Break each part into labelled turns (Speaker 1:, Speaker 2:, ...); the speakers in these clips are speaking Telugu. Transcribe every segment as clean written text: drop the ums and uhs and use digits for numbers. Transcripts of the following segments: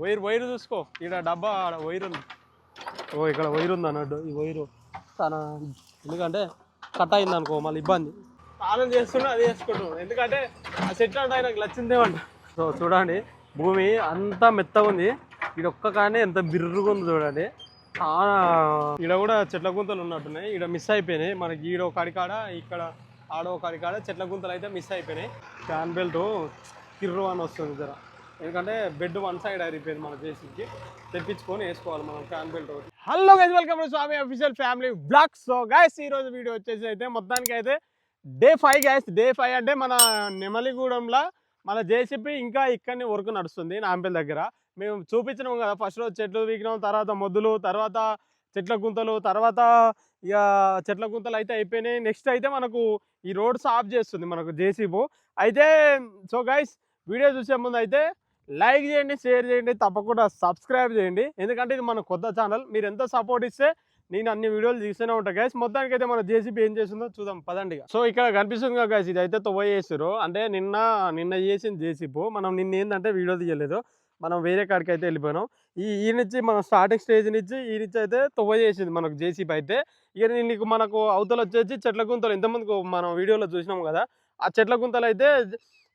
Speaker 1: వైర్ చూసుకో. ఇక్కడ డబ్బా వైర్ ఉంది. ఓ ఇక్కడ వైర్ ఉంది అన్నట్టు. ఈ వైరు చాలా ఎందుకంటే కట్ అయింది అనుకో మళ్ళీ ఇబ్బంది. స్నానం చేస్తున్నా అది చేసుకుంటున్నాం ఎందుకంటే ఆ చెట్టు అంటే ఆయనకు నచ్చిందేమంట. సో చూడండి భూమి అంతా మెత్తగా ఉంది. ఇక్కడ ఒక్క కానీ ఎంత బిర్రుగా ఉంది చూడండి. ఈడ కూడా చెట్ల గుంతలు ఉన్నట్టున్నాయి. ఈడ మిస్ అయిపోయినాయి మనకి. ఈడో కడికాడ ఇక్కడ ఆడో కడికాడ చెట్ల గుంతలు అయితే మిస్ అయిపోయినాయి. ఫ్యాన్ బెల్ట్ కిర్రు అని వస్తుంది జర. ఎందుకంటే బెడ్ వన్ సైడ్ అయిపోయింది మన జేసీకి. తెప్పించుకొని వేసుకోవాలి మనం ఫ్యాన్ బెల్ట్ ఒకటి. Hello guys, welcome to Swami official family blogs. So guys ఈ రోజు వీడియో వచ్చేసి అయితే మొత్తానికి అయితే డే 5 గైస్. డే 5 అంటే మన నెమలిగూడెంలో మన జేసీపీ ఇంకా ఇక్కడనే వర్క్ నడుస్తుంది నాంపల్లి దగ్గర. మేము చూపించినాం కదా ఫస్ట్ రోజు చెట్లు వీకినాం, తర్వాత మొద్దులు, తర్వాత చెట్ల గుంతలు, తర్వాత ఇక చెట్ల గుంతలు అయితే అయిపోయినాయి. నెక్స్ట్ అయితే మనకు ఈ రోడ్ సాఫ్ చేస్తుంది మనకు జేసీబీ అయితే. సో గైస్ వీడియో చూసే ముందు అయితే లైక్ చేయండి, షేర్ చేయండి, తప్పకుండా సబ్స్క్రైబ్ చేయండి. ఎందుకంటే ఇది మన కొత్త ఛానల్. మీరు ఎంత సపోర్ట్ ఇస్తే నేను అన్ని వీడియోలు తీస్తూనే ఉంటాను గైస్. మొత్తానికి అయితే మన జేసీబీ ఏం చేస్తుందో చూద్దాం పదండి. సో ఇక్కడ కనిపిస్తుంది కదా గైస్, ఇది అయితే తొవ్వ చేసారు. అంటే నిన్న చేసింది జేసీబీ. మనం నిన్న ఏంటంటే వీడియో తీయలేదు, మనం వేరే కాడికి అయితే వెళ్ళిపోయినాం. ఈ నుంచి మనం స్టార్టింగ్ స్టేజ్ నుంచి ఈ నుంచి అయితే తొవ్వ చేసింది మనకు జేసీబీ అయితే. ఇక నీకు మనకు అవతల వచ్చేసి చెట్ల గుంతలు ఇంతమందికి మనం వీడియోలో చూసినాం కదా. ఆ చెట్ల గుంతలు అయితే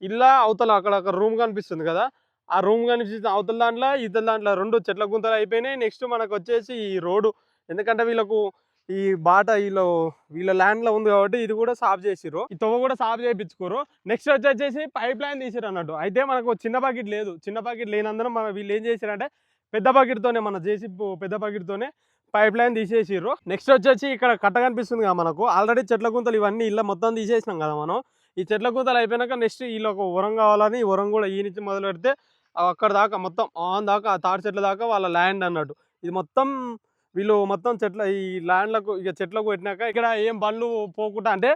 Speaker 1: ఇలా అవతల అక్కడ రూమ్ కనిపిస్తుంది కదా, ఆ రూమ్ కనిపిస్తుంది అవతల దాంట్లో ఇతల దాంట్లో రెండు చెట్ల గుంతలు అయిపోయినాయి. నెక్స్ట్ మనకు వచ్చేసి ఈ రోడ్డు, ఎందుకంటే వీళ్ళకు ఈ బాట వీళ్ళ ల్యాండ్లో ఉంది కాబట్టి ఇది కూడా సాఫ్ చేసిర్రు. ఈ తొవ్వ కూడా సాఫ్ చేయించుకోరు. నెక్స్ట్ వచ్చేసి పైప్ లైన్ తీసిరు అన్నట్టు. అయితే మనకు చిన్న బకెట్ లేదు. చిన్న బకెట్ లేనందున మన వీళ్ళు ఏం చేశారంటే పెద్ద బకెట్తోనే మన జేసీబీ పెద్ద బకెట్తోనే పైప్ లైన్ తీసేసిర్రు. నెక్స్ట్ వచ్చేసి ఇక్కడ కట్ట కనిపిస్తుంది కదా మనకు. ఆల్రెడీ చెట్ల గుంతలు ఇవన్నీ ఇలా మొత్తం తీసేసినాం కదా మనం. ఈ చెట్ల గుంతలు అయిపోయినాక నెక్స్ట్ వీళ్ళు ఒక ఉరం కావాలని ఈ ఉరం కూడా ఈ నుంచి మొదలు పెడితే అక్కడ దాకా మొత్తం ఆన్ దాకా ఆ తాటి చెట్ల దాకా వాళ్ళ ల్యాండ్ అన్నట్టు. ఇది మొత్తం వీళ్ళు మొత్తం చెట్ల ఈ ల్యాండ్లకు ఇక చెట్లకు పెట్టినాక ఇక్కడ ఏం బండ్లు పోకుండా అంటే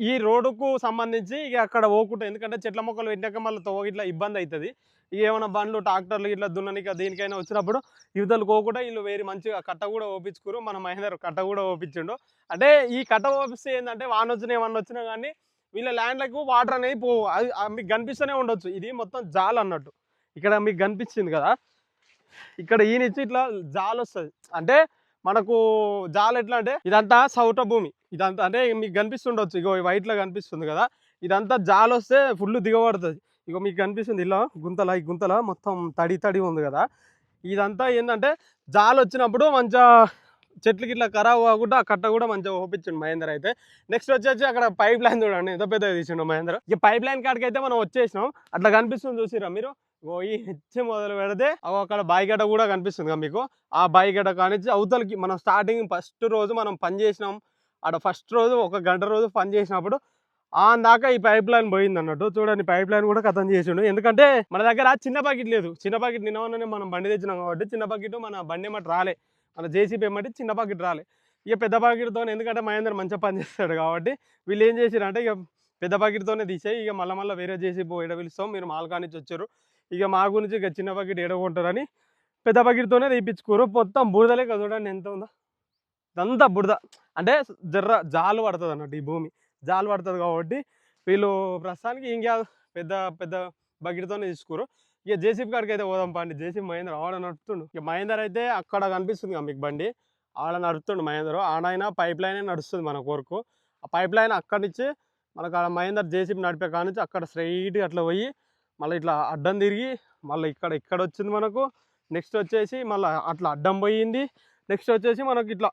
Speaker 1: ఈ రోడ్డుకు సంబంధించి ఇక అక్కడ పోకుండా, ఎందుకంటే చెట్ల మొక్కలు పెట్టినాక మళ్ళీ తవ్వ ఇట్లా ఇబ్బంది అవుతుంది. ఇక ఏమైనా బండ్లు ట్రాక్టర్లు ఇట్లా దున్ననిక దేనికైనా వచ్చినప్పుడు యువతలు పోకుండా వీళ్ళు వేరే మంచిగా కట్ట కూడా ఓపించుకోరు. మన మహేందర్ కట్ట కూడా ఓపించిండు. అంటే ఈ కట్ట ఓపిస్తే ఏంటంటే వాన వచ్చినా ఏమన్నా వచ్చినా కానీ వీళ్ళ ల్యాండ్లకు వాటర్ అనేది పోవు. అది మీకు కనిపిస్తూనే ఉండొచ్చు. ఇది మొత్తం జాల్ అన్నట్టు. ఇక్కడ మీకు కనిపించింది కదా, ఇక్కడ ఈ నుంచి ఇట్లా జాల్ వస్తుంది. అంటే మనకు జాల్ ఎట్లా అంటే ఇదంతా సౌట భూమి. ఇదంతా అంటే మీకు కనిపిస్తుండొచ్చు, ఇగో వైట్లో కనిపిస్తుంది కదా, ఇదంతా జాల్ వస్తే ఫుల్ దిగబడుతుంది. ఇగో మీకు కనిపిస్తుంది ఇలా ఈ గుంతల మొత్తం తడి ఉంది కదా. ఇదంతా ఏంటంటే జాల్ వచ్చినప్పుడు మంచిగా చెట్లకి ఇట్లా ఖరాబ్ కాకుండా ఆ కట్ట కూడా మంచిగా ఓపించిండు మహేందర్ అయితే. నెక్స్ట్ వచ్చేసి అక్కడ పైప్ లైన్ చూడండి ఎంత పెద్దగా తీసిండు మహేందర్. ఇక పైప్ లైన్ కాడికి అయితే మనం వచ్చేసినాం. అట్లా కనిపిస్తుంది చూసిరా మీరు. ఈ హెచ్చి మొదలు పెడితే అక్కడ బాయిగడ్డ కూడా కనిపిస్తుంది కదా మీకు. ఆ బాయిగడ్డ కానించి అవతలకి మనం స్టార్టింగ్ ఫస్ట్ రోజు మనం పని చేసినాం. అక్కడ ఫస్ట్ రోజు 1 గంట రోజు పని చేసినప్పుడు దాకా ఈ పైప్ లైన్ పోయింది అన్నట్టు. చూడండి పైప్ లైన్ కూడా కథం చేసిండు. ఎందుకంటే మన దగ్గర చిన్న బకెట్ లేదు. చిన్న బకెట్ నిన్ననే మనం బండి తెచ్చినాం కాబట్టి చిన్న బకెట్ మన బండి ఏమటి రాలే, మన జేసీబీ ఏమంటే చిన్న బకెట్ రాలే. ఇక పెద్ద బకెట్తో, ఎందుకంటే మహేందర్ మంచిగా పని చేస్తాడు కాబట్టి వీళ్ళు ఏం చేశారంటే ఇక పెద్ద బకెట్తోనే తీసేయి. ఇక మళ్ళీ వేరే జేసీబీ ఎడ పిలుస్తాం, మీరు మాల్కా నుంచి వచ్చారు, ఇక మా గురించి ఇక చిన్న బకెట్ ఎడగొంటారని పెద్ద బకెట్తోనే తీపించుకోరు. మొత్తం బురదలే కదా, చూడండి ఎంత ఉందో. ఇదంతా బురద. అంటే జాలు పడుతుంది అన్నట్టు. ఈ భూమి జాలు పడుతుంది కాబట్టి వీళ్ళు ప్రస్తుతానికి ఇంకా పెద్ద బకెట్తోనే తీసుకోరు. ఇక జేసీబీ కాడికి అయితే పోదాం పండి. జేసీబీ మహేందర్ ఆడ నడుపుతుండు. ఇక మహేందర్ అయితే అక్కడ కనిపిస్తుంది కదా మీకు బండి, ఆడ నడుపుతుండు మహేందర్. ఆడైనా పైప్ లైనే నడుస్తుంది మన కొరకు. ఆ పైప్ లైన్ అక్కడి నుంచి మనకు ఆడ మహేందర్ జేసీబీ నడిపే కాడ నుంచి అక్కడ స్ట్రైట్గా అట్లా పోయి మళ్ళీ ఇట్లా అడ్డం తిరిగి మళ్ళీ ఇక్కడ వచ్చింది మనకు. నెక్స్ట్ వచ్చేసి మళ్ళీ అట్లా అడ్డం పోయింది. నెక్స్ట్ వచ్చేసి మనకి ఇట్లా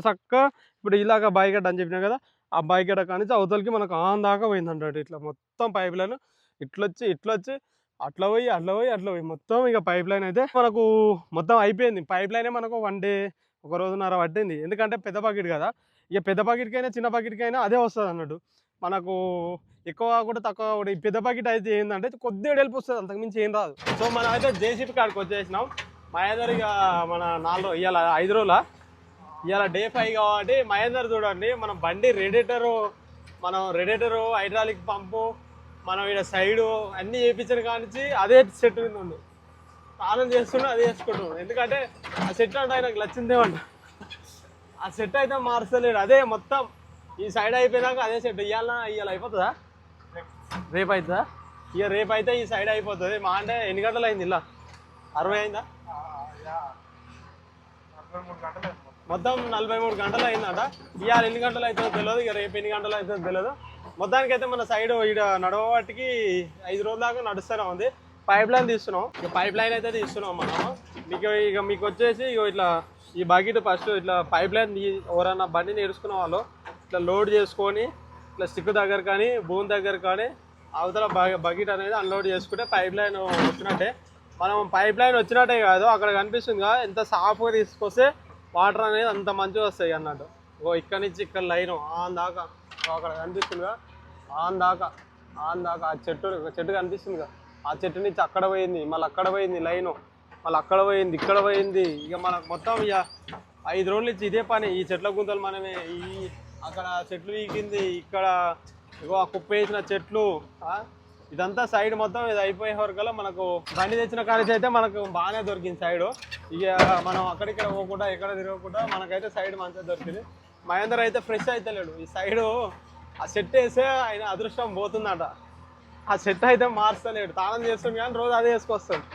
Speaker 1: చక్కగా ఇప్పుడు ఇలాగ బాయిగడ్డ అని చెప్పినా కదా, ఆ బాయిగడ్డ కానీ అవతలకి మనకు దాకా పోయింది అన్నట్టు. ఇట్లా మొత్తం పైప్ లైన్ ఇట్లొచ్చి అట్లా పోయి మొత్తం ఇక పైప్ లైన్ అయితే మనకు మొత్తం అయిపోయింది. పైప్ లైనే మనకు 1 డే 1 రోజున్నర పట్టింది. ఎందుకంటే పెద్ద బకెట్ కదా. ఇక పెద్ద బకెట్కైనా చిన్న బకెట్కైనా అదే వస్తుంది అన్నట్టు. మనకు ఎక్కువ కూడా తక్కువ కూడా. ఈ పెద్ద బకెట్ అయితే ఏంటంటే కొద్దిగా డెల్పు వస్తుంది, అంతకుమించి ఏం రాదు. సో మనం అయితే జేసీబీ కాడికి వచ్చేసినాం. మహేందర్ ఇక మన 4 రోజులు ఇవాళ 5 రోజుల ఇవాళ డే 5 కాబట్టి మహేందర్ చూడండి మనం బండి రేడియేటరు హైడ్రాలిక్ పంపు మనం ఇక్కడ సైడు అన్నీ చేయించిన కానించి అదే సెట్ మీద ఉంది. స్నానం చేస్తున్నా అది చేసుకుంటున్నాం. ఎందుకంటే ఆ సెట్ అంటే ఆయనకు నచ్చిందేమంట. ఆ సెట్ అయితే మార్చలేడు. అదే మొత్తం ఈ సైడ్ అయిపోయినాక అదే సెట్. ఇవాళ అయిపోతుందా, రేపు అవుతుందా? ఇక రేపు అయితే ఈ సైడ్ అయిపోతుంది. మా అంటే ఎన్ని గంటలు అయింది ఇలా 60 అయిందా? మొత్తం 43 గంటలు అయిందట. ఇవాళ ఎన్ని గంటలు అవుతుందో తెలియదు, ఇక రేపు ఎన్ని గంటలు అవుతుందో తెలియదు. మొత్తానికి అయితే మన సైడ్ ఇక్కడ నడవబట్టికి 5 రోజుల దాకా నడుస్తూనే ఉంది. పైప్ లైన్ తీస్తున్నాం, ఇక పైప్ లైన్ అయితే తీస్తున్నాం మనం. మీకు వచ్చేసి ఇట్లా ఈ బకెట్ ఫస్ట్ ఇట్లా పైప్ లైన్ ఎవరన్నా బండిని నేర్చుకున్న వాళ్ళు ఇట్లా లోడ్ చేసుకొని ఇట్లా స్టిక్ దగ్గర కానీ భూమి దగ్గర కానీ అవతల బకెట్ అనేది అన్లోడ్ చేసుకుంటే పైప్ లైన్ వచ్చినట్టే. మనం పైప్ లైన్ వచ్చినట్టే కాదు, అక్కడ కనిపిస్తుంది కదా ఎంత సాఫ్గా తీసుకొస్తే వాటర్ అనేది అంత మంచిగా వస్తాయి అన్నట్టు. ఇక్కడ నుంచి ఇక్కడ లైన్ ఆన్ దాకా అక్కడ కనిపిస్తుందిగా, ఆన్ దాకా ఆ చెట్టు కనిపిస్తుందిగా, ఆ చెట్టు నుంచి అక్కడ పోయింది, మళ్ళీ అక్కడ పోయింది లైను, మళ్ళీ అక్కడ పోయింది, ఇక్కడ పోయింది. ఇక మనకు మొత్తం ఇక 5 రోజుల నుంచి ఇదే పని. ఈ చెట్ల గుంతలు మనమే, అక్కడ చెట్లు వీకింది, ఇక్కడ ఇగో ఆ కుప్ప వేసిన చెట్లు, ఇదంతా సైడ్ మొత్తం ఇది అయిపోయే వరకల్లా మనకు బండి తెచ్చిన కాలేజ్ అయితే మనకు బాగానే దొరికింది సైడ్. ఇక మనం అక్కడిక్కడ పోకుండా ఎక్కడ తిరగకుండా మనకైతే సైడ్ మంచిగా దొరికింది. మహేందర్ అయితే ఫ్రెష్ అయితే లేడు, ఈ సైడు ఆ సెట్ వేస్తే ఆయన అదృష్టం పోతుందట. ఆ సెట్ అయితే మార్చలేడు, తాళం చేస్తుంది కానీ రోజు అదే వేసుకొస్తాడు.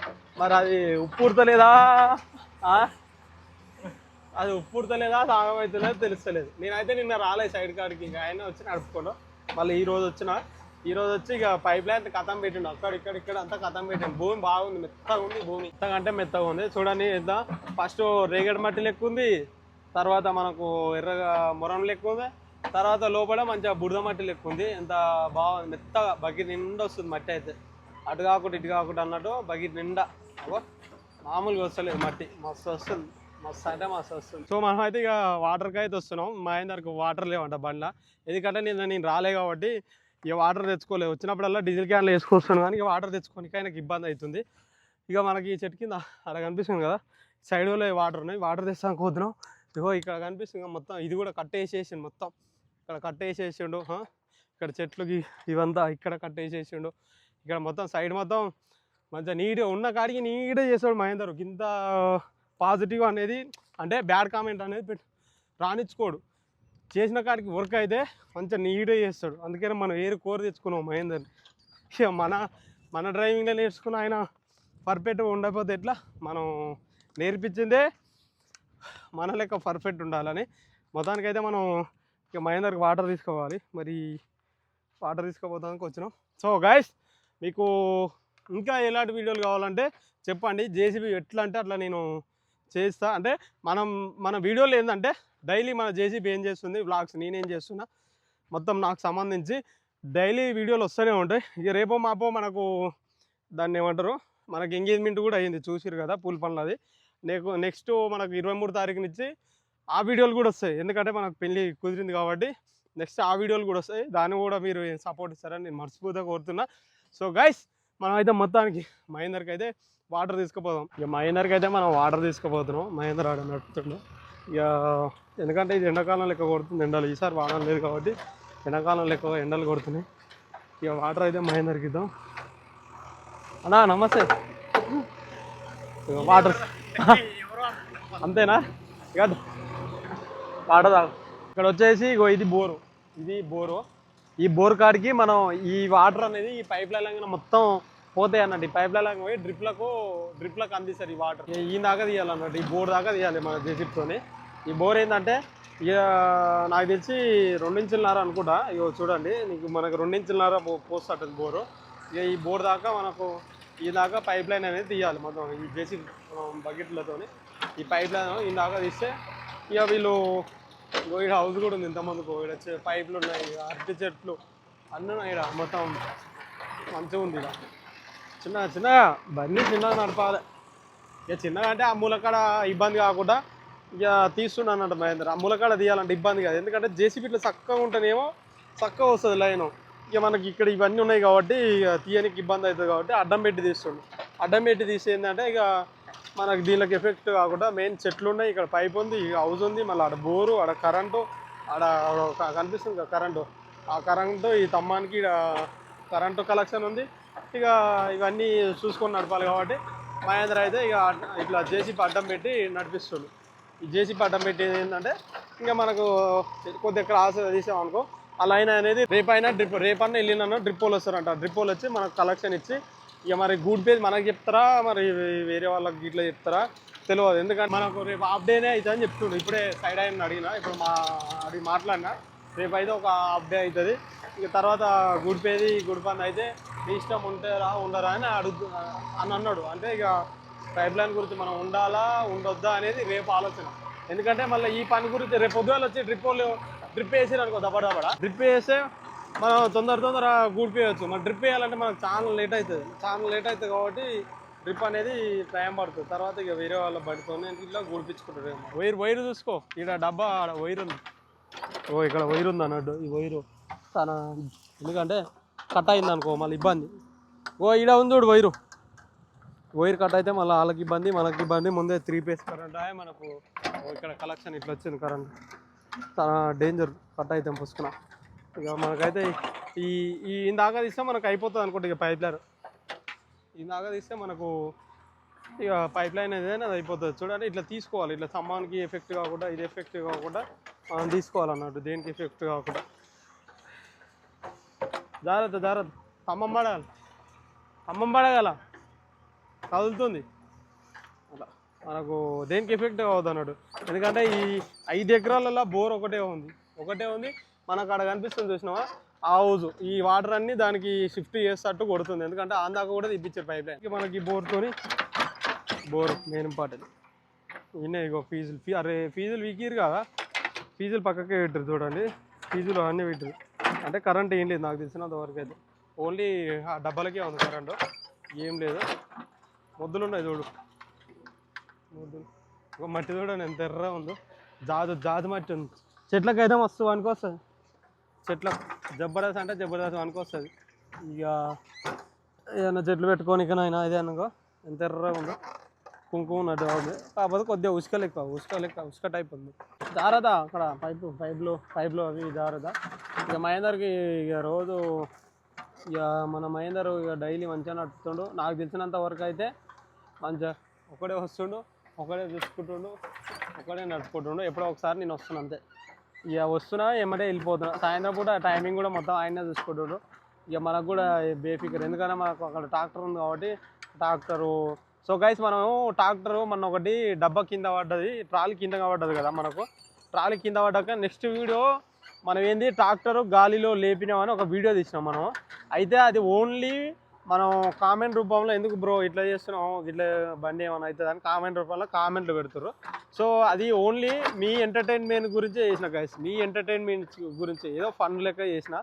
Speaker 1: మరి అది ఉప్పుడతలేదా, అది ఉప్పుడతలేదా తాగం అవుతుందో తెలుస్తలేదు. నేనైతే నిన్న రాలేదు సైడ్ కాడికి, ఇంకా ఆయన వచ్చి నడుపుకోండు. మళ్ళీ ఈ రోజు వచ్చి ఇక పైప్ లైన్ కథం పెట్టిండు, అక్కడ ఇక్కడ అంతా కథం పెట్టిండు. భూమి బాగుంది, మెత్తగా ఉంది భూమి, మెత్తగా మెత్తగా ఉంది. చూడండి ఎంత ఫస్ట్ రేగడి మట్టి లెక్క ఉంది, తర్వాత మనకు ఎర్రగా మొరం లెక్క ఉంది, తర్వాత లోపల మంచిగా బురద మట్టి లెక్క ఉంది. ఎంత బాగుంది, మెత్తగా బకెట్ నిండా వస్తుంది మట్టి అయితే, అటు కాకుండా ఇటు కాకుండా అన్నట్టు బకెట్ నిండా. మామూలుగా వస్తలేదు మట్టి, మస్తు వస్తుంది, మస్తు అంటే మస్తు వస్తుంది. సో మనం అయితే ఇక వాటర్కి అయితే వస్తున్నాం. మహేందర్కి వాటర్ లేవంట బండ్ల, ఎందుకంటే నేను రాలే కాబట్టి ఇక వాటర్ తెచ్చుకోలేదు. వచ్చినప్పుడల్లా డీజిల్ క్యాన్లు వేసుకొస్తాను కానీ ఇక వాటర్ తెచ్చుకోనికి ఆయనకి ఇబ్బంది అవుతుంది. ఇక మనకి ఈ చెట్టు కింద అక్కడ కనిపిస్తుంది కదా, సైడ్లో వాటర్ ఉన్నాయి, వాటర్ తెస్తాను పోతున్నాం. ఇగో ఇక్కడ కనిపిస్తుంది మొత్తం, ఇది కూడా కట్టేసేసిండు, మొత్తం ఇక్కడ కట్టేసేసిండు. ఇక్కడ చెట్లుకి ఇవంతా ఇక్కడ కట్టేసేసిండు. ఇక్కడ మొత్తం సైడ్ మొత్తం మంచిగా నీట్గా ఉన్న కాడికి నీట్గా చేస్తాడు మహేందర్. ఇంత పాజిటివ్ అనేది అంటే బ్యాడ్ కామెంట్ అనేది రానిచ్చుకోడు. చేసిన కాడికి వర్క్ అయితే మంచిగా నీట్గా చేస్తాడు. అందుకనే మనం కోరి తెచ్చుకున్నాం మహేందర్ని. ఇక మన డ్రైవింగ్లో నేర్చుకున్న ఆయన పర్ఫెక్ట్గా ఉండకపోతే ఎట్లా, మనం నేర్పించిందే మన లెక్క పర్ఫెక్ట్ ఉండాలని. మొత్తానికైతే మనం ఇక మహేందర్కి వాటర్ తీసుకోవాలి, మరి వాటర్ తీసుకోపోతానికి వచ్చినాం. సో గైస్, మీకు ఇంకా ఎలాంటి వీడియోలు కావాలంటే చెప్పండి. జేసీబీ ఎట్లా అంటే అట్లా నేను చేస్తా. అంటే మన వీడియోలు ఏంటంటే డైలీ మన జేసీబీ ఏం చేస్తుంది, వ్లాగ్స్ నేనేం చేస్తున్నా, మొత్తం నాకు సంబంధించి డైలీ వీడియోలు వస్తూనే ఉంటాయి. ఇక రేపో మాపో మనకు దాన్ని ఏమంటారు, మనకి ఎంగేజ్మెంట్ కూడా అయ్యింది, చూసిరు కదా పూల పనులది. నెక్స్ట్ మనకు 23 తారీఖు నుంచి ఆ వీడియోలు కూడా వస్తాయి, ఎందుకంటే మనకు పెళ్ళి కుదిరింది కాబట్టి నెక్స్ట్ ఆ వీడియోలు కూడా వస్తాయి. దాన్ని కూడా మీరు సపోర్ట్ ఇస్తారని నేను మనస్ఫూర్తిగా కోరుతున్నా. సో గైస్, మనం అయితే మొత్తానికి మహేందర్కి అయితే వాటర్ తీసుకుపోదాం. ఇక మహేందర్కి అయితే మనం వాటర్ తీసుకుపోతున్నాం. మహేందర్ ఆడ నడుపుతుండే. ఇక ఎందుకంటే ఇది ఎండాకాలం లెక్క కొడుతుంది ఎండలు, ఈసారి వాడడం లేదు కాబట్టి ఎండాకాలం లెక్క ఎండలు కొడుతున్నాయి. ఇక వాటర్ అయితే మహేందర్కి ఇద్దాం. అన్నా నమస్తే. వాటర్ అంతేనా? ఇక వాటర్ తాగు. ఇక్కడ వచ్చేసి ఇది బోరు, ఈ బోర్ కాడికి మనం ఈ వాటర్ అనేది ఈ పైప్ లైన్ మొత్తం పోతాయి అన్నట్టు. ఈ పైప్ లైన్ పోయి డ్రిప్లకు అందిస్తారు ఈ వాటర్. ఈ దాకా తీయాలన్నట్టు, ఈ బోర్ దాకా తీయాలి మన జేసీబీతోని. ఈ బోర్ ఏంటంటే ఇక నాకు తెలిసి 2 ఇంచులన్నర అనుకుంటా. ఇక చూడండి, మనకు 2 ఇంచులన్నర పోస్తుంది బోరు. ఇక ఈ బోర్ దాకా మనకు ఈ దాకా పైప్ లైన్ అనేది తీయాలి మొత్తం ఈ జేసీబీ బకెట్లతోని. ఈ పైప్ లైన్ ఈ దాకా తీస్తే ఇక వీళ్ళు ఇక్కడ హౌస్ కూడా ఉంది ఇంతమందికి. ఇక్కడ పైపులు ఉన్నాయి, అరటి చెట్లు అన్నీ ఉన్నాయి. ఇక్కడ మొత్తం మంచిగా ఉంది. ఇక్కడ చిన్నగా బండి చిన్నగా నడపాలి. ఇక చిన్నగా అంటే ఆ మూలకాడ ఇబ్బంది కాకుండా ఇక తీస్తుండ అన్నట్టు మహేందర్. ఆ మూలకాడ తీయాలంటే ఇబ్బంది కాదు, ఎందుకంటే జేసీబీలో చక్కగా ఉంటేనేమో చక్కగా వస్తుంది లైను. ఇక మనకి ఇక్కడ ఇవన్నీ ఉన్నాయి కాబట్టి ఇక తీయనికి ఇబ్బంది అవుతుంది కాబట్టి అడ్డం పెట్టి తీస్తుండు. అడ్డం పెట్టి తీసేందంటే ఇక మనకు దీనికి ఎఫెక్ట్ కాకుండా మెయిన్ చెట్లు ఉన్నాయి, ఇక్కడ పైప్ ఉంది, ఇక హౌస్ ఉంది, మళ్ళీ ఆడ బోరు, ఆడ కరెంటు, ఆడ కనిపిస్తుంది కదా కరెంటు, ఆ కరెంటు ఈ తమ్మానికి కరెంటు కలెక్షన్ ఉంది. ఇక ఇవన్నీ చూసుకొని నడపాలి కాబట్టి మహేంద్ర అయితే ఇక ఇట్లా జేసీబీ అడ్డం పెట్టి నడిపిస్తుంది. ఈ జేసీబీ అడ్డం పెట్టి ఏంటంటే ఇంకా మనకు కొద్దిగా క్రాస్ తీసామనుకో ఆ లైన్ అనేది రేపన్నా వెళ్ళినా డ్రిప్ వాళ్ళు వస్తారంట. డ్రిప్ వాళ్ళు వచ్చి మనకు కలెక్షన్ ఇచ్చి ఇక మరి గూడ్ పేజ్ మనకి చెప్తారా మరి వేరే వాళ్ళకి ఇట్లా చెప్తారా తెలియదు. ఎందుకంటే మనకు రేపు హాఫ్ డేనే అవుతుంది అని చెప్తుండు. ఇప్పుడే సైడ్ అయిన అడిగినా, ఇప్పుడు అడిగి మాట్లాడినా రేపు అయితే ఒక హాఫ్ డే అవుతుంది. ఇక తర్వాత గుడ్ పేది గుడ్ పని అయితే మీ ఇష్టం ఉంటారా ఉండరా అని అన్నాడు. అంటే ఇక పైప్ లైన్ గురించి మనం ఉండాలా ఉండొద్దా అనేది రేపు ఆలోచన. ఎందుకంటే మళ్ళీ ఈ పని గురించి రేపు పొద్దుగాలు వచ్చి డ్రిప్ వేసారు అనుకో దబడా డ్రిప్ వేస్తే మనం తొందర గూడ్ పేయచ్చు. మరి డ్రిప్ వేయాలంటే మనకు చాలా లేట్ అవుతుంది కాబట్టి డ్రిప్ అనేది టైం పడుతుంది. తర్వాత ఇక వేరే వాళ్ళ బండితో ఇట్లా గూడిపించుకుంటారు. వైరు చూసుకో, ఇక్కడ డబ్బా వైరు ఉంది. ఇక్కడ వైరు ఉంది అన్నట్టు. ఈ వైరు చాలా ఎందుకంటే కట్ అయింది అనుకో మళ్ళీ ఇబ్బంది. ఇక్కడ ఉంది చూడు వైర్ కట్ అయితే మళ్ళీ వాళ్ళకి ఇబ్బంది మనకి ఇబ్బంది. ముందే 3 phase కరెంట్ మనకు ఇక్కడ కలెక్షన్ ఇట్లా వచ్చింది కరెంట్. చాలా డేంజర్ కట్ అయితే పుసుకున్న. ఇక మనకైతే ఈ ఇందాక తీస్తే మనకు అయిపోతుంది అనుకుంటే ఇక పైప్ లైన్ ఇందాక తీస్తే మనకు ఇక పైప్ లైన్ ఏదైనా అది అయిపోతుంది. చూడండి ఇట్లా తీసుకోవాలి, ఇట్లా స్తంభానికి ఎఫెక్ట్ కాకుండా ఇది ఎఫెక్ట్ కాకుండా మనం తీసుకోవాలన్నట్టు, దేనికి ఎఫెక్ట్ కాకుండా. జాగ్రత్త స్తంభం పడగల కదులుతుంది అలా, మనకు దేనికి ఎఫెక్ట్ కావద్దు అన్నాడు. ఎందుకంటే ఈ 5 ఎకరాలలో బోర్ ఒకటే ఉంది మనకు అక్కడ కనిపిస్తుంది చూసినావా ఆ హౌజ్. ఈ వాటర్ అన్ని దానికి షిఫ్ట్ చేస్తట్టు కొడుతుంది. ఎందుకంటే ఆందాక కూడా తిప్పించారు పైప్ లైన్. మనకి బోర్ మెయిన్ ఇంపార్టెంట్. ఇగో ఫీజులు వీకిరు కదా, ఫీజులు పక్కకే పెట్టారు చూడండి. ఫీజులు అన్నీ పెట్టారు. అంటే కరెంట్ ఏం లేదు నాకు తెలిసినంత వరకు అయితే. ఓన్లీ ఆ డబ్బాలకే ఉంది కరెంటు, ఏం లేదు. మొద్దులు ఉన్నాయి చూడు, ఒక మట్టి చూడండి ఎంత ఎర్ర ఉందో. జాదు మట్టి ఉంది. చెట్లకైతే మస్తు వస్తుంది. చెట్లకు జబర్దస్త్ వస్తుంది. ఇక ఏదైనా చెట్లు పెట్టుకోనికనైనా ఇదే అనుకో ఎంత ఎర్రగా ఉందో, కుంకుమ ఉన్నట్టు ఉంది. కాకపోతే కొద్దిగా ఉసుక టైప్ ఉంది. జారదా అక్కడ పైప్లో అవి జారదా. ఇక మహేందర్కి ఇక రోజు ఇక మన మహేందర్ ఇక డైలీ మంచిగా నడుపుతుండు. నాకు తెలిసినంత వరకు అయితే మంచిగా ఒకడే వస్తుండు, ఒకడే చూసుకుంటుండు, ఒకడే నడుపుకుంటుండు. ఎప్పుడో ఒకసారి నేను వస్తున్నా అంతే. ఇక వస్తున్నా ఏమంటే వెళ్ళిపోతున్నా. సాయంత్రం పూట టైమింగ్ కూడా మొత్తం ఆయనే చూసుకుంటుండ్రు. ఇక మనకు కూడా బేఫికర్, ఎందుకంటే మనకు అక్కడ ట్రాక్టర్ ఉంది కాబట్టి ట్రాక్టరు. సో గైస్ మనము ట్రాక్టరు మొన్న ఒకటి డబ్బా కింద పడ్డది, ట్రాలీ కింద పడ్డది కదా. మనకు ట్రాలీ కింద పడ్డాక నెక్స్ట్ వీడియో మనం ఏంది ట్రాక్టరు గాలిలో లేపినామని ఒక వీడియో తీసినాం మనం. అయితే అది ఓన్లీ మనం కామెంట్ రూపంలో ఎందుకు బ్రో ఇట్లా చేస్తున్నాం, ఇట్లా బండి ఏమైనా అవుతుంది అని కామెంట్ రూపంలో కామెంట్లు పెడుతుర్రు. సో అది ఓన్లీ మీ ఎంటర్టైన్మెంట్ గురించే చేసిన గైస్, మీ ఎంటర్టైన్మెంట్ గురించి ఏదో ఫన్ లెక్క చేసిన.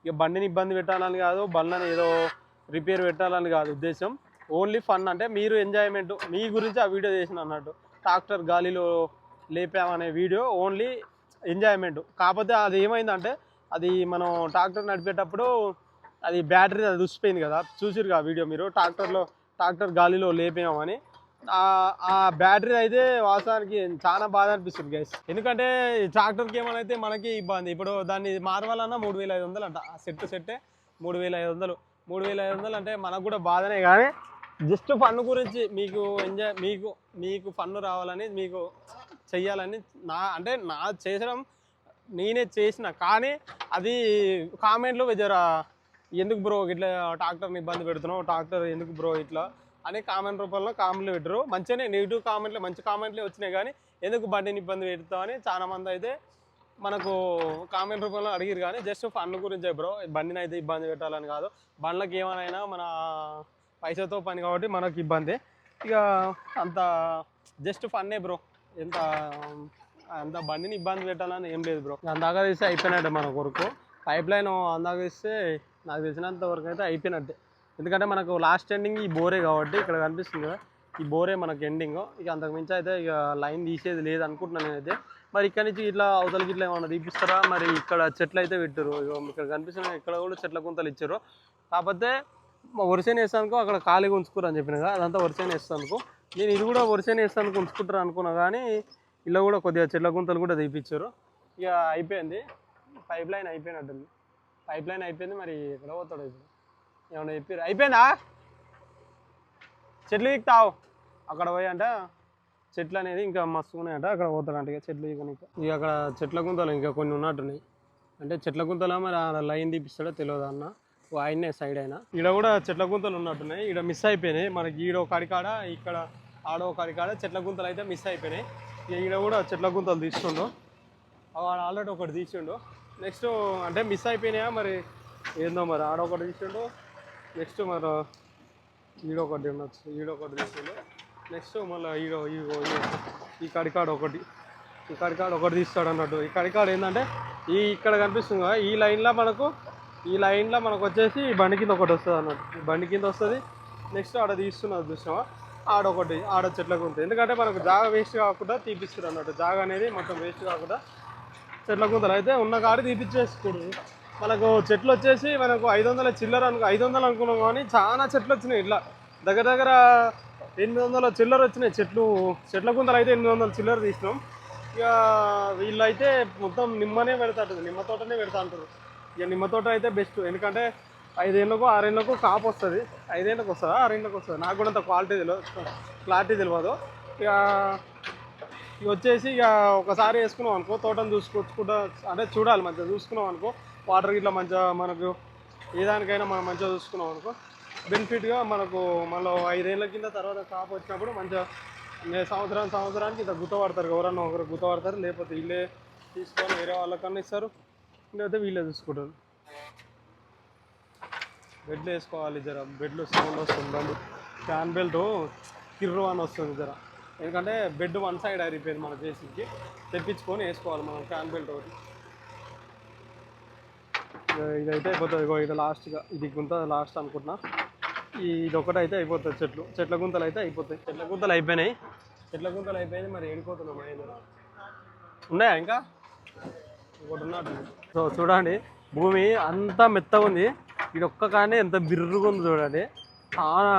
Speaker 1: ఇక బండిని ఇబ్బంది పెట్టాలని కాదు, బండ్లని ఏదో రిపేర్ పెట్టాలని కాదు ఉద్దేశం. ఓన్లీ ఫన్, అంటే మీరు ఎంజాయ్మెంట్ మీ గురించి ఆ వీడియో చేసిన అన్నట్టు. ట్రాక్టర్ గాలిలో లేపామనే వీడియో ఓన్లీ ఎంజాయ్మెంట్. కాకపోతే అది ఏమైందంటే అది మనం ట్రాక్టర్ నడిపేటప్పుడు అది బ్యాటరీ అది ఉసిపోయింది కదా, చూసిరు ఆ వీడియో మీరు. ట్రాక్టర్ గాలిలో లేపామని ఆ బ్యాటరీ అయితే వాస్తవానికి చాలా బాధ అనిపిస్తుంది గైస్. ఎందుకంటే ట్రాక్టర్కి ఏమైనా అయితే మనకి ఇబ్బంది. ఇప్పుడు దాన్ని మారవాలన్నా 3500 అంట. ఆ సెట్టే 3500 అంటే మనకు కూడా బాధనే. కానీ జస్ట్ ఫన్ గురించి మీకు ఎంజాయ్, మీకు ఫన్ రావాలని, మీకు చెయ్యాలని నా చేసడం నేనే చేసిన. కానీ అది కామెంట్లో జర ఎందుకు బ్రో ఇట్లా ట్రాక్టర్ని ఇబ్బంది పెడుతున్నావు, ట్రాక్టర్ ఎందుకు బ్రో ఇట్లా అని కామెంట్ రూపంలో కామెంట్లు పెట్టరు. మంచిగానే నెగిటివ్ కామెంట్లే, మంచి కామెంట్లే వచ్చినాయి. కానీ ఎందుకు బండిని ఇబ్బంది పెడతామని చాలామంది అయితే మనకు కామెంట్ రూపంలో అడిగిరు. కానీ జస్ట్ ఫన్ గురించే బ్రో, బండిని అయితే ఇబ్బంది పెట్టాలని కాదు. బండ్లకి ఏమైనా మన పైసతో పని కాబట్టి మనకు ఇబ్బంది. ఇక అంత జస్ట్ ఫన్నే బ్రో, అంత బండిని ఇబ్బంది పెట్టాలని ఏం లేదు బ్రో. అందాక తీస్తే అయిపోయినట్టే మన కొరకు. పైప్ లైన్ అందాక తీస్తే నాకు తెలిసినంత వరకు అయితే అయిపోయినట్టే. ఎందుకంటే మనకు లాస్ట్ ఎండింగ్ ఈ బోరే కాబట్టి ఇక్కడ కనిపిస్తుంది కదా, ఈ బోరే మనకు ఎండింగ్. ఇక అంతకు మించి అయితే ఇక లైన్ తీసేది లేదు అనుకుంటున్నాను నేనైతే. మరి ఇక్కడ నుంచి ఇట్లా అవతలకి ఇట్లా ఏమన్నా తీపిస్తారా, మరి ఇక్కడ చెట్లు అయితే పెట్టారు. ఇక్కడ కనిపిస్తున్నాయి, ఇక్కడ కూడా చెట్ల గుంతలు ఇచ్చారు. కాకపోతే వరిసేన వేస్తానుకో అక్కడ ఖాళీగా ఉంచుకోరు అని చెప్పిన కదా, అదంతా వరిసేన వేస్తానుకో. నేను ఇది కూడా వరిసేన వేస్తానికి ఉంచుకుంటారు అనుకున్నా. కానీ ఇలా కూడా కొద్దిగా చెట్ల గుంతలు కూడా తీపిచ్చారు. ఇక అయిపోయింది, పైప్ లైన్ అయిపోయినట్టుంది. మరి ఎక్కడ పోతాడు ఇప్పుడు, ఏమన్నా చెప్పారు అయిపోయిందా, చెట్లు దిగుతావు అక్కడ పోయి అంట. చెట్లు అనేది ఇంకా మస్తు ఉన్నాయంట, అక్కడ పోతాడంట. ఇక చెట్లు ఇక అక్కడ చెట్ల గుంతలు ఇంకా కొన్ని ఉన్నట్టున్నాయి. అంటే చెట్ల గుంతలో మరి లైన్ తీపిస్తాడో తెలియదు అన్న. ఆయనే సైడ్ అయినా ఈడ కూడా చెట్ల గుంతలు ఉన్నట్టున్నాయి. ఈడ మిస్ అయిపోయినాయి మనకి. ఈడో కడికాడ ఇక్కడ ఆడో కడికాడ చెట్ల గుంతలు అయితే మిస్ అయిపోయినాయి. ఈడ కూడా చెట్ల గుంతలు తీస్తుండు. వాడు ఆల్రెడీ ఒకటి తీసిండు. నెక్స్ట్ అంటే మిస్ అయిపోయినాయా మరి ఏందో మరి. ఆడొకటి తీసిండు. నెక్స్ట్ మరి ఈడొకటి ఉండొచ్చు. ఈడొకటి తీసిండు. నెక్స్ట్ మళ్ళీ ఈ కడికాడ ఒకటి తీస్తాడు అన్నట్టు. ఈ కడికాడ ఏంటంటే ఇక్కడ కనిపిస్తుంది కదా, ఈ లైన్లో మనకు వచ్చేసి బండి కింద ఒకటి వస్తుంది అన్నట్టు. బండి కింద వస్తుంది. నెక్స్ట్ ఆడ తీస్తున్నది చూసినావా, ఆడ చెట్లకు ఉంటుంది. ఎందుకంటే మనకు జాగా వేస్ట్ కాకుండా తీపిస్తారు అన్నట్టు. జాగా అనేది మొత్తం వేస్ట్ కాకుండా చెట్ల గుంతలు అయితే ఉన్న కాడి తీపిచ్చేసుకోడు. మనకు చెట్లు వచ్చేసి మనకు 500 చిల్లర 500 అనుకున్నాం, కానీ చాలా చెట్లు వచ్చినాయి. ఇట్లా దగ్గర 800 చిల్లర వచ్చినాయి చెట్ల గుంతలు అయితే 800 చిల్లర తీసినాం. ఇక వీళ్ళు అయితే మొత్తం నిమ్మనే పెడతాడు, నిమ్మ తోటనే పెడతా అంటారు. ఇక నిమ్మ తోట అయితే బెస్ట్. ఎందుకంటే 5 ఏళ్ళకు 6 ఏళ్ళకు కాపు వస్తుంది. 5 ఏళ్ళకి వస్తుందా 6 ఏళ్ళకి వస్తుంది, నాకు కూడా అంత క్లారిటీ తెలియదు. ఇక వచ్చేసి ఇక ఒకసారి వేసుకున్నాం అనుకో, తోటను చూసుకొచ్చుకుంటా అంటే చూడాలి, మంచిగా చూసుకున్నాం అనుకో, వాటర్ ఇట్లా మంచిగా మనకు ఏదానికైనా మనం మంచిగా చూసుకున్నాం అనుకో బెనిఫిట్గా మనకు మళ్ళీ 5 ఏళ్ళ కింద తర్వాత కాపు వచ్చినప్పుడు మంచిగా సంవత్సరానికి ఇంత గుత్తపడతారు. ఎవరన్నా ఒకరు గుత్తపడతారు, లేకపోతే వీళ్ళే తీసుకొని వేరే వాళ్ళకన్నా ఇస్తారు, లేకపోతే వీళ్ళే చూసుకుంటారు. బెడ్లు వేసుకోవాలి జర. బెడ్లు సౌండ్ వస్తుంది, బండి ఫ్యాన్ బెల్ట్ కిర్రు అని వస్తుంది జర. ఎందుకంటే బెడ్ వన్ సైడ్ అయిపోయింది మన జేసీకి, తెప్పించుకొని వేసుకోవాలి మనం ఫ్యాన్ బెల్ట్ ఒకటి. ఇదైతే అయిపోతుంది. ఇది లాస్ట్గా ఇది గుంత లాస్ట్ అనుకుంటున్నా. ఇది ఒకటి అయితే అయిపోతుంది. చెట్ల గుంతలు అయితే అయిపోతాయి. చెట్ల గుంతలు అయిపోయింది. మరి ఎండిపోతున్నాం అయిందా, ఉన్నాయా ఇంకా ఒకటి ఉన్నట్టు. సో చూడండి, భూమి అంతా మెత్తగా ఉంది. ఇది ఒక్క కానీ ఎంత బిర్రుగా ఉంది చూడండి, చాలా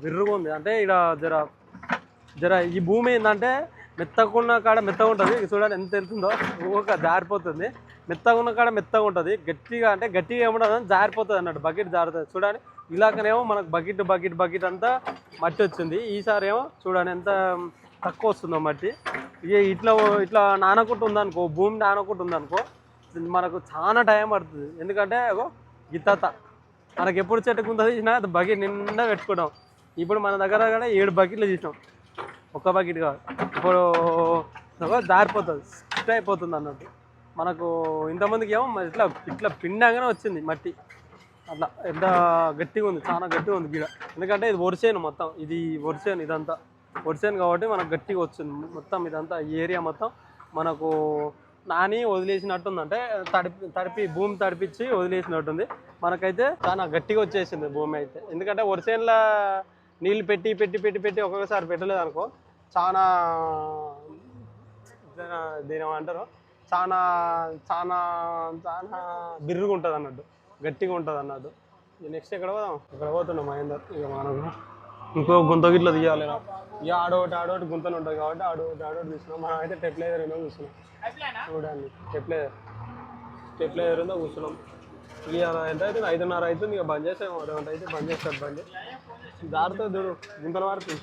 Speaker 1: బిర్రుగా ఉంది. అంటే ఇక్కడ జర ఈ భూమి ఏంటంటే మెత్తకున్న కాడ మెత్తగా ఉంటుంది. చూడండి ఎంత వెళ్తుందో, ఊక జారిపోతుంది. మెత్తగా ఉన్న కాడ మెత్తగా ఉంటుంది. గట్టిగా ఏముండదు, జారిపోతుంది అన్నట్టు. బకెట్ జారుతుంది చూడండి. ఇలాగనేమో మనకు బకెట్ అంతా మట్టి వచ్చింది. ఈసారి ఏమో చూడండి ఎంత తక్కువ వస్తుందో మట్టి. ఇక ఇట్లా నానకుంటూ ఉందనుకో, భూమి నానకుంటూ ఉందనుకో, మనకు చాలా టైం పడుతుంది. ఎందుకంటే గిత్త మనకు ఎప్పుడు చెట్టుకు ఉందో తీసినా అది బకెట్ నిండా పెట్టుకుంటాం. ఇప్పుడు మన దగ్గర కూడా 7 బకెట్లు తీసినాం, ఒక్క బకెట్ కాదు. ఇప్పుడు జారిపోతుంది, స్టిక్ అయిపోతుంది అన్నట్టు. మనకు ఇంతమందికి ఏమో ఇట్లా పిండంగానే వచ్చింది మట్టి. అట్లా ఎంత గట్టిగా ఉంది, చాలా గట్టిగా ఉంది గిడ. ఎందుకంటే ఇది వరిసేను మొత్తం, ఇదంతా వరిసేను కాబట్టి మనకు గట్టిగా వచ్చింది మొత్తం. ఇదంతా ఈ ఏరియా మొత్తం మనకు నాని వదిలేసినట్టుంది. అంటే భూమి తడిపించి వదిలేసినట్టుంది. మనకైతే చాలా గట్టిగా వచ్చేసింది భూమి అయితే. ఎందుకంటే వరిసేనులో నీళ్ళు పెట్టి ఒక్కొక్కసారి పెట్టలేదు అనుకో, చాలా దీని అంటారు, చాలా చాలా చాలా బిర్రుగా ఉంటుంది అన్నట్టు, గట్టిగా ఉంటుంది అన్నట్టు. నెక్స్ట్ ఎక్కడ పోతున్నాం మహేందర్. ఇక మనకు ఇంకో గుంత గిట్ల తీయాలి. ఇక ఆడోటి గుంతలు ఉంటుంది కాబట్టి ఆడోటి చూసినాం. మనం అయితే టెప్లైజర్ ఏమో చూస్తున్నాం. చూడండి టెప్లైజర్ ఉందో కూర్చున్నాం. ఇక ఎంత అయితే 5:30 అవుతుంది. ఇక బంద్ చేస్తాం, 1 గంట అయితే బంద్ చేస్తాడు బండి. జాగ్రత్త చూడు, గుంతల వారికి.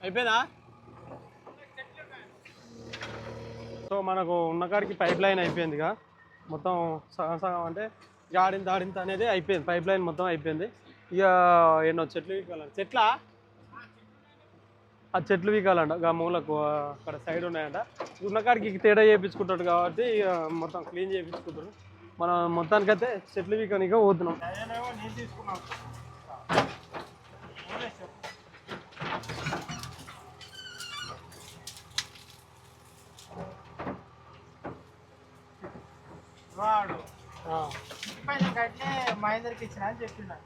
Speaker 1: అయిపోయిందా? సో మనకు ఉన్న కాడికి పైప్ లైన్ అయిపోయిందిగా మొత్తం. సగం అంటే ఇక ఆడింత అనేది అయిపోయింది, పైప్ లైన్ మొత్తం అయిపోయింది. ఇక ఎన్నో చెట్లు వీకాలంట, ఆ చెట్లు వీకాలంట, ఆ మూలకు అక్కడ సైడ్ ఉన్నాయంట. ఉన్న కాడికి తేడా చేయించుకుంటాడు కాబట్టి ఇక మొత్తం క్లీన్ చేయించుకుంటారు. మనం మొత్తానికైతే చెట్లు వీకనిక పోతున్నాం.
Speaker 2: వాడు కట్టే మహేందర్కి ఇచ్చిన అని చెప్తున్నాడు.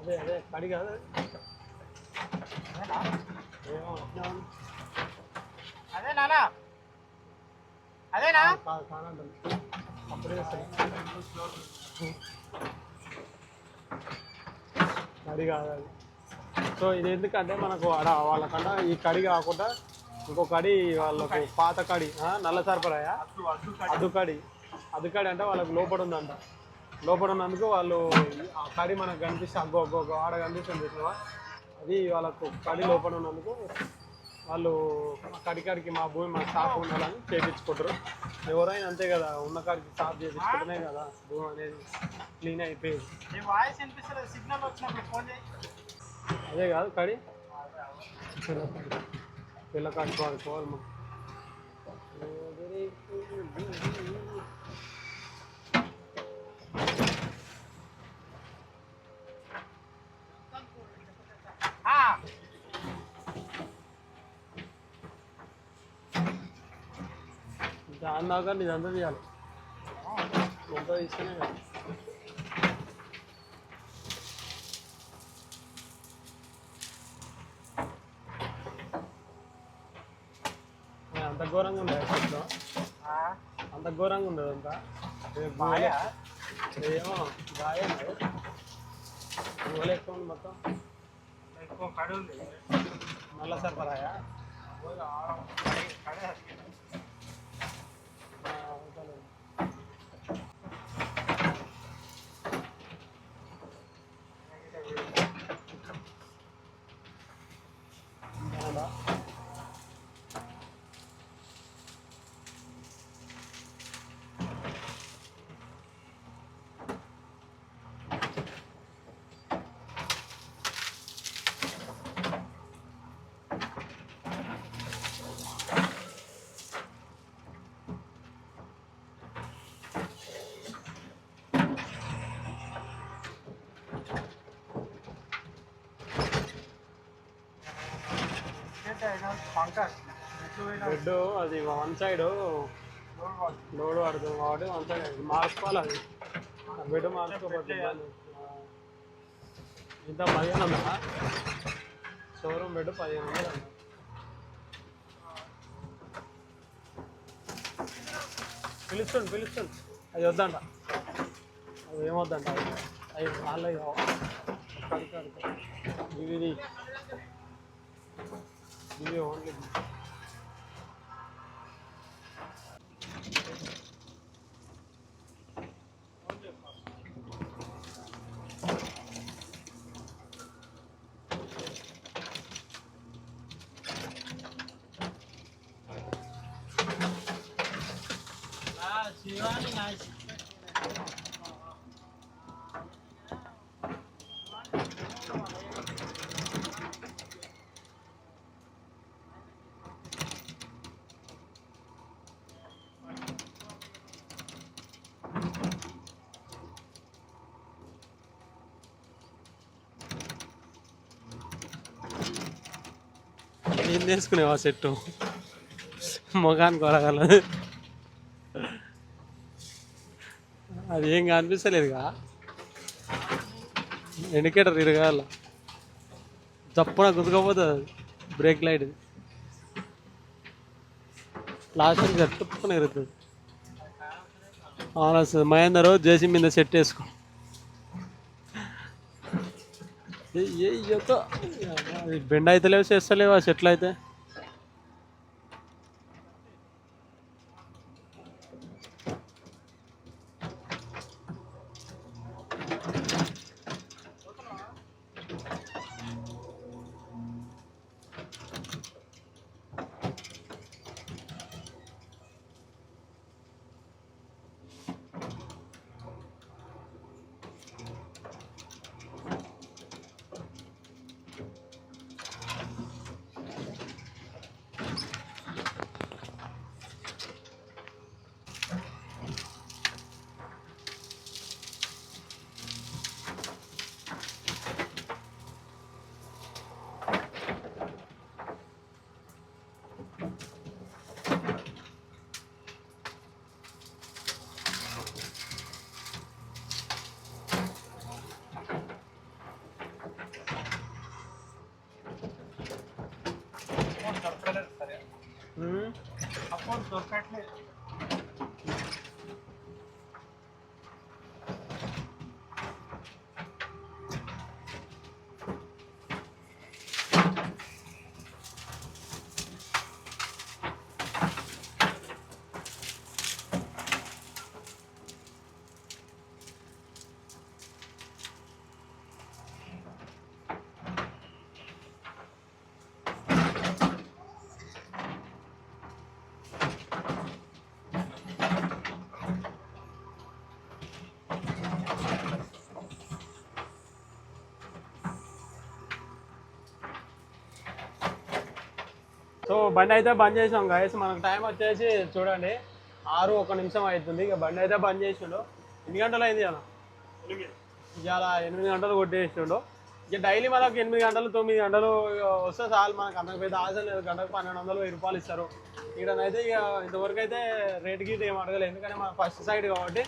Speaker 1: అదే కడి కాదు,
Speaker 2: అదే నానా అదేనా
Speaker 1: అప్పుడే కడి కాదు అది. సో ఇది ఎందుకంటే మనకు వాళ్ళకన్నా ఈ కడి కాకుండా ఇంకో కడి వాళ్ళకు పాత కడి, నల్ల సరఫరాయా అద్దుకడి అంటే వాళ్ళకు లోపల ఉందంట. లోపల ఉన్నందుకు వాళ్ళు ఆ కడి మనకు కనిపిస్తే అగ్గో ఆడ కనిపిస్తుంది చూసినావా, అది వాళ్ళకు కడి లోపల ఉన్నందుకు వాళ్ళు కడికి మా భూమి మన సాఫ్ ఉండాలని చేయించుకుంటారు. ఎవరైనా అంతే కదా, ఉన్న కాడికి సాఫ్ చేయించుకుంటేనే కదా భూమి అనేది క్లీన్ అయిపోయింది. అదే కాదు కడి పిల్ల కట్టుకోవాలి పోవాలి మనం. దాని దాకా ఇదంతా తీయాలి, ఎంత తీసుకునే కదా. అంత ఘోరంగా ఉండదు చెట్లు, అంత ఘోరంగా ఉండదు అంతా. ఏమో గాయం ఎక్కువ ఉంది, మొత్తం
Speaker 2: ఎక్కువ కడి ఉంది.
Speaker 1: నల్ల సరఫరాయా బెడ్ అది వన్ సైడ్ లోడ్ పడుతుంది కాబట్టి వన్ సైడ్ మార్చుకోవాలి. అది బెడ్ మార్చుకోబడుతుంది. ఇంత 1500 షోరూమ్ బెడ్ 1500 అన్న. పిలుస్తుంది అది వద్దంట, అది ఏమొద్దంట, అవి వాళ్ళవి ఇవి ఓన్లీ
Speaker 2: శివాని
Speaker 1: ఏం తీసుకునేవా సెట్టు మొగానికి కొరగలదు, అది ఏం కనిపిస్తలేదుగా. ఇండికేటర్ ఇరగాల తప్పున గుద్దుకపోతుంది బ్రేక్ లైట్, లాస్ట్ గట్టుకుని ఇరుగుతుంది. అవును వస్తుంది. మహేందర్ జేసీ మీద సెట్ వేసుకో, అది బెండ్ అయితే లేవు చేస్తలేవు ఆ చెట్లు అయితే.
Speaker 2: దొరకట్లేదు.
Speaker 1: సో బండి అయితే బంద్ చేసాం గాయస్. మనకు టైం వచ్చేసి చూడండి 6:01 అవుతుంది. ఇక బండి అయితే బంద్ చేసిండు. ఎన్ని గంటలు అయింది అన్న? ఇవాళ 8 గంటలు కొట్టేసిండు. ఇక డైలీ మనకు 8 గంటలు 9 గంటలు వస్తే చాలు. మనకు అంతకు పెద్ద ఆశ లేదు. గంటకు 1200 1000 ఇస్తారు. ఇక్కడనైతే ఇక ఇంతవరకు అయితే రేట్ గీట్ ఏం అడగలేదు. ఎందుకంటే మన ఫస్ట్ సైడ్ కాబట్టి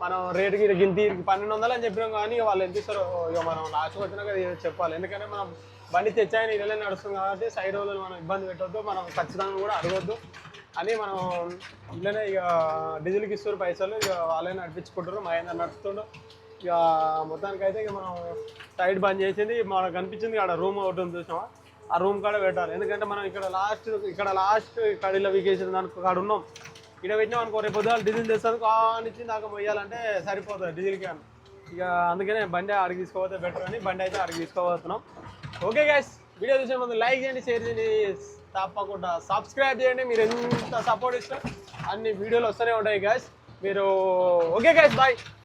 Speaker 1: మనం రేటు గీట గింతి 1200 అని చెప్పినాం. కానీ ఇక వాళ్ళు ఎంత ఇస్తారో ఇక మనం లాస్ట్ వచ్చినాక చెప్పాలి. ఎందుకంటే మనం బండి తెచ్చాయని ఇళ్ళనే నడుస్తుంది కాబట్టి సైడ్ వాళ్ళని మనం ఇబ్బంది పెట్టొద్దు. మనం ఖచ్చితంగా కూడా అడగొద్దు అని మనం ఇళ్ళనే ఇక డీజిల్కి ఇస్తారు పైసలు. ఇక వాళ్ళే నడిపించుకుంటారు. మహేందర్ నడుస్తుండు. ఇక మొత్తానికైతే ఇక మనం సైడ్ బంద్ చేసింది. మనకు కనిపించింది అక్కడ రూమ్ ఒకటి ఉంది చూసామా, ఆ రూమ్ కాడ పెట్టాలి. ఎందుకంటే మనం ఇక్కడ లాస్ట్ కడిలో వీకేసిన దానికి కాడ ఉన్నాం. ఇక్కడ పెట్టినాం అనుకో, రేపు పొద్దున డీజిల్ తెస్తాను కానిచ్చి దాకా మొయ్యాలంటే సరిపోతుంది డీజిల్కి అని. ఇక అందుకనే బండి అడిగి తీసుకోపోతే బెటర్ అని బండి అయితే అడిగి తీసుకోబోతున్నాం. ఓకే గైస్, వీడియో చూసే ముందు లైక్ చేయండి, షేర్ చేయండి, తప్పకుండా సబ్స్క్రైబ్ చేయండి. మీరు ఎంత సపోర్ట్ ఇస్తే అన్ని వీడియోలు వస్తూనే ఉంటాయి గైస్. మీరు ఓకే గైస్, బాయ్.